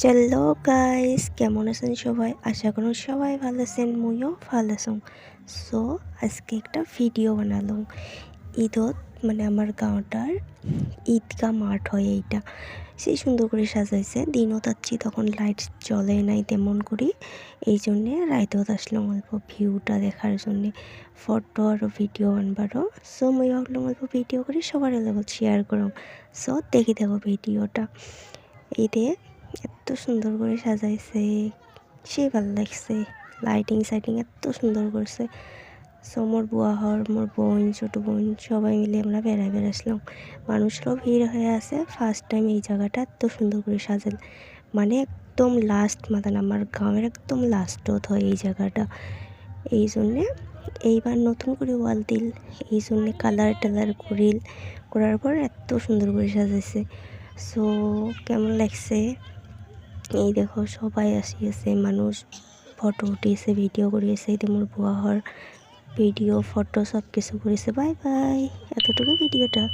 Hello guys, কেমন আছেন সবাই? আশা করুন সবাই ভালো আছেন, মুইও ভালো আছি। সো আজকে একটা ভিডিও বানালাম ঈদত, মানে আমার গাঁওটার ঈদগাহ মাঠ হয় এইটা। সেই সুন্দর করে সাজাইছে। দিনত আসছি তখন লাইট জ্বলে নাই তেমন করি, এই জন্যে রাইতত আসলাম অল্প ভিউটা দেখার জন্যে, ফটো আর ভিডিও আনবারও। সো মুই ভাবলাম অল্প ভিডিও করে সবার লগত শেয়ার করম। সো দেখো ভিডিওটা। এই দিয়ে এত সুন্দর করে সাজাইছে, সেই ভালো লাগছে। লাইটিং সাইটিং এত সুন্দর করছে। সো মোর বুয়া হর, মোর বোন, ছোটো বোন সবাই মিলে আমরা বেড়াইছিলাম। মানুষরাও ভিড় হয়ে আছে। ফার্স্ট টাইম এই জায়গাটা এত সুন্দর করে সাজাল, মানে একদম লাস্ট মাতান আমার গ্রামের একদম লাস্টত হয় এই জায়গাটা। এই জন্যে এইবার নতুন করে ওয়াল দিল, এই জন্যে কালার টালার করার পর এত সুন্দর করে সাজাইছে। সো কেমন লাগছে এই দেখো, সবাই আসিয়েছে, মানুষ ফটো উঠিয়েছে, ভিডিও করিয়েছে। এই মোর বুয়া হর ভিডিও ফটো সব কিছু করেছে। বাই বাই, এতটুকু ভিডিওটা।